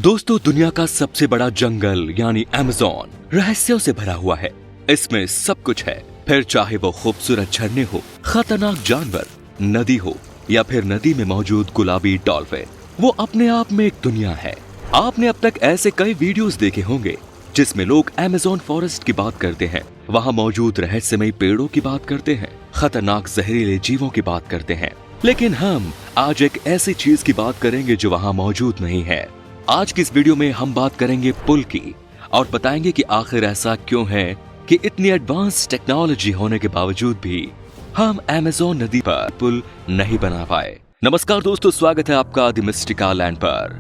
दोस्तों, दुनिया का सबसे बड़ा जंगल यानी अमेज़न रहस्यों से भरा हुआ है। इसमें सब कुछ है, फिर चाहे वो खूबसूरत झरने हो, खतरनाक जानवर, नदी हो या फिर नदी में मौजूद गुलाबी डॉल्फिन, वो अपने आप में एक दुनिया है। आपने अब तक ऐसे कई वीडियोस देखे होंगे जिसमें लोग अमेज़न फॉरेस्ट की बात करते हैं, वहाँ मौजूद रहस्यमयी पेड़ों की बात करते हैं, खतरनाक जहरीले जीवों की बात करते हैं। लेकिन हम आज एक ऐसी चीज की बात करेंगे जो वहाँ मौजूद नहीं है। आज की इस वीडियो में हम बात करेंगे पुल की और बताएंगे कि आखिर ऐसा क्यों है कि इतनी एडवांस टेक्नोलॉजी होने के बावजूद भी हम अमेज़न नदी पर पुल नहीं बना पाए। नमस्कार दोस्तों, स्वागत है आपका द मिस्टिका लैंड पर।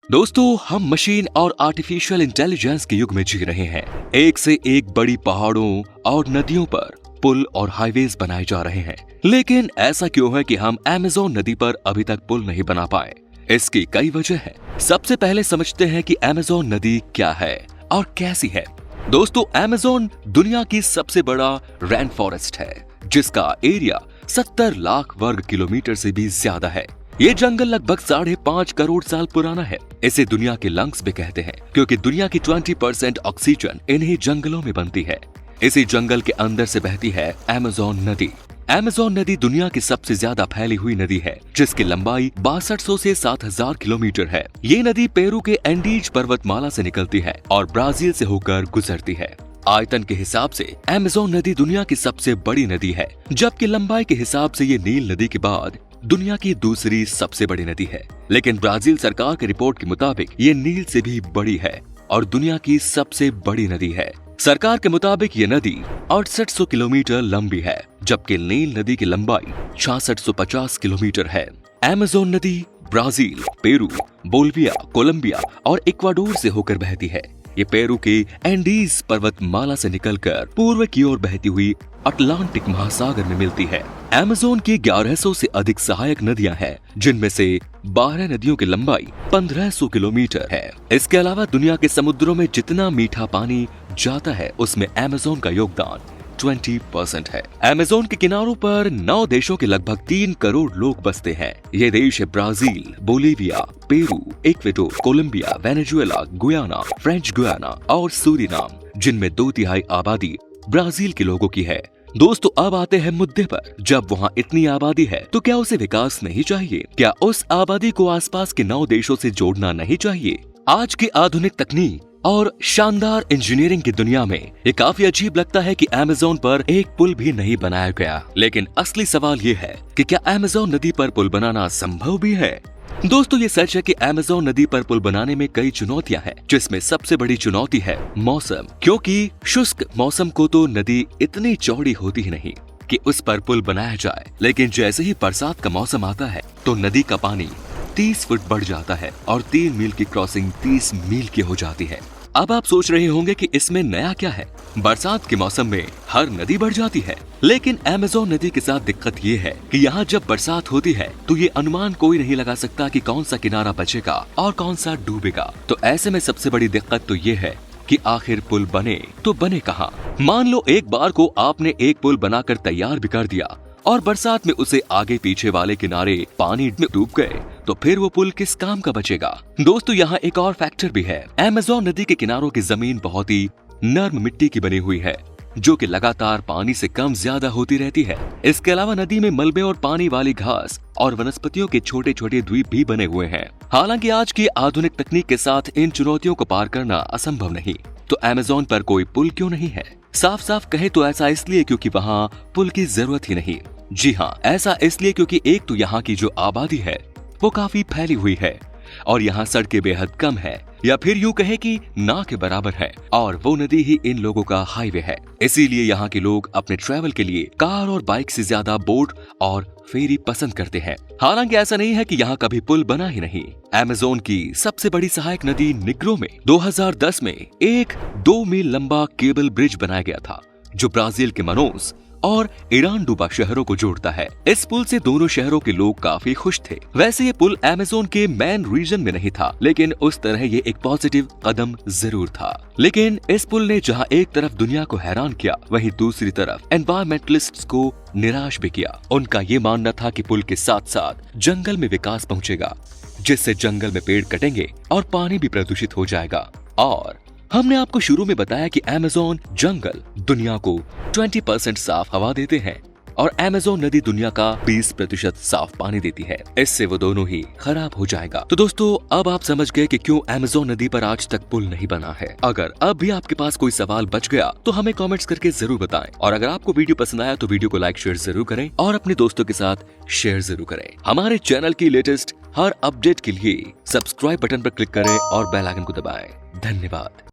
दोस्तों, हम मशीन और आर्टिफिशियल इंटेलिजेंस के युग में जी रहे हैं। एक से एक बड़ी पहाड़ों और नदियों पर पुल और हाईवेज बनाए जा रहे हैं, लेकिन ऐसा क्यों है कि हम अमेज़न नदी पर अभी तक पुल नहीं बना पाए? इसकी कई वजह है। सबसे पहले समझते हैं कि अमेज़न नदी क्या है और कैसी है। दोस्तों, अमेज़न दुनिया की सबसे बड़ा रेन फॉरेस्ट है, जिसका एरिया 70 लाख वर्ग किलोमीटर से भी ज्यादा है। ये जंगल लगभग 5.5 करोड़ साल पुराना है। इसे दुनिया के लंग्स भी कहते हैं, क्योंकि दुनिया की 20% ऑक्सीजन इन्हीं जंगलों में बनती है। इसी जंगल के अंदर से बहती है अमेज़न नदी। अमेज़न नदी दुनिया की सबसे ज्यादा फैली हुई नदी है, जिसकी लंबाई 6200 से 7000 किलोमीटर है। ये नदी पेरू के एंडीज पर्वतमाला से निकलती है और ब्राजील से होकर गुजरती है। आयतन के हिसाब से अमेज़न नदी दुनिया की सबसे बड़ी नदी है, जबकि लंबाई के हिसाब से ये नील नदी के बाद दुनिया की दूसरी सबसे बड़ी नदी है। लेकिन ब्राजील सरकार की रिपोर्ट के मुताबिक ये नील से भी बड़ी है और दुनिया की सबसे बड़ी नदी है। सरकार के मुताबिक ये नदी 6800 किलोमीटर लंबी है, जबकि नील नदी की लंबाई 6650 किलोमीटर है। अमेज़न नदी ब्राजील, पेरू, बोलिविया, कोलंबिया और इक्वाडोर से होकर बहती है। ये पेरू के एंडीज पर्वतमाला से निकलकर पूर्व की ओर बहती हुई अटलांटिक महासागर में मिलती है। अमेज़न की 1100 से अधिक सहायक नदियां हैं, जिनमें से 12 नदियों की लंबाई 1500 किलोमीटर है। इसके अलावा दुनिया के समुद्रों में जितना मीठा पानी जाता है, उसमें अमेज़न का योगदान 20% है। अमेज़न के किनारों पर 9 देशों के लगभग 3 करोड़ लोग बसते हैं। ये देश है Brazil, Bolivia, Peru, Ecuador, Colombia, Venezuela, Guyana, French Guiana और सूरीनाम, जिनमें 2/3 आबादी ब्राजील के लोगों की है। दोस्तों, अब आते हैं मुद्दे पर। जब वहाँ इतनी आबादी है तो क्या उसे विकास नहीं चाहिए? क्या उस आबादी को आसपास के 9 देशों से जोड़ना नहीं चाहिए? आज की आधुनिक तकनीक और शानदार इंजीनियरिंग की दुनिया में ये काफी अजीब लगता है कि अमेज़न पर एक पुल भी नहीं बनाया गया। लेकिन असली सवाल ये है कि क्या अमेज़न नदी पर पुल बनाना संभव भी है? दोस्तों, ये सच है कि अमेज़न नदी पर पुल बनाने में कई चुनौतियां हैं, जिसमें सबसे बड़ी चुनौती है मौसम, क्योंकि शुष्क मौसम को तो नदी इतनी चौड़ी होती ही नहीं कि उस पर पुल बनाया जाए। लेकिन जैसे ही बरसात का मौसम आता है तो नदी का पानी 30 फुट बढ़ जाता है और 3 मील की क्रॉसिंग 30 मील की हो जाती है। अब आप सोच रहे होंगे कि इसमें नया क्या है? बरसात के मौसम में हर नदी बढ़ जाती है, लेकिन अमेज़न नदी के साथ दिक्कत ये है कि यहाँ जब बरसात होती है तो ये अनुमान कोई नहीं लगा सकता कि कौन सा किनारा बचेगा और कौन सा डूबेगा। तो ऐसे में सबसे बड़ी दिक्कत तो ये है कि आखिर पुल बने तो बने कहाँ? मान लो एक बार को आपने एक पुल बनाकर तैयार भी कर दिया और बरसात में उसे आगे पीछे वाले किनारे पानी में डूब गए, तो फिर वो पुल किस काम का बचेगा? दोस्तों, यहाँ एक और फैक्टर भी है। अमेज़न नदी के किनारों की जमीन बहुत ही नर्म मिट्टी की बनी हुई है, जो कि लगातार पानी से कम ज्यादा होती रहती है। इसके अलावा नदी में मलबे और पानी वाली घास और वनस्पतियों के छोटे छोटे द्वीप भी बने हुए हैं। हालांकि आज की आधुनिक तकनीक के साथ इन चुनौतियों को पार करना असंभव नहीं। तो अमेज़न पर कोई पुल क्यों नहीं है? साफ साफ कहे तो ऐसा इसलिए क्योंकि वहाँ पुल की जरूरत ही नहीं। जी हाँ, ऐसा इसलिए क्योंकि एक तो यहाँ की जो आबादी है वो काफी फैली हुई है और यहाँ सड़कें बेहद कम है, या फिर यूं कहे कि ना के बराबर है, और वो नदी ही इन लोगों का हाईवे है। इसीलिए यहाँ के लोग अपने ट्रैवल के लिए कार और बाइक से ज्यादा बोट और फेरी पसंद करते हैं। हालांकि ऐसा नहीं है कि यहाँ कभी पुल बना ही नहीं। अमेज़न की सबसे बड़ी सहायक नदी निग्रो में 2010 में एक 2 मील लंबा केबल ब्रिज बनाया गया था, जो ब्राजील के मनोस, और ईरान डूबा शहरों को जोड़ता है। इस पुल से दोनों शहरों के लोग काफी खुश थे। वैसे ये पुल अमेज़न के मेन रीजन में नहीं था, लेकिन उस तरह ये एक पॉजिटिव कदम जरूर था। लेकिन इस पुल ने जहां एक तरफ दुनिया को हैरान किया, वहीं दूसरी तरफ एनवायरमेंटलिस्ट्स को निराश भी किया। उनका ये मानना था कि पुल के साथ साथ जंगल में विकास पहुंचेगा, जिससे जंगल में पेड़ कटेंगे और पानी भी प्रदूषित हो जाएगा। और हमने आपको शुरू में बताया कि अमेज़न जंगल दुनिया को 20% साफ हवा देते हैं और अमेज़न नदी दुनिया का 20% साफ पानी देती है। इससे वो दोनों ही खराब हो जाएगा। तो दोस्तों, अब आप समझ गए कि क्यों अमेज़न नदी पर आज तक पुल नहीं बना है। अगर अब भी आपके पास कोई सवाल बच गया तो हमें कमेंट्स करके जरूर बताएं। और अगर आपको वीडियो पसंद आया तो वीडियो को लाइक शेयर जरूर करें और अपने दोस्तों के साथ शेयर जरूर करें। हमारे चैनल की लेटेस्ट हर अपडेट के लिए सब्सक्राइब बटन पर क्लिक करें और बेल आइकन को दबाएं। धन्यवाद।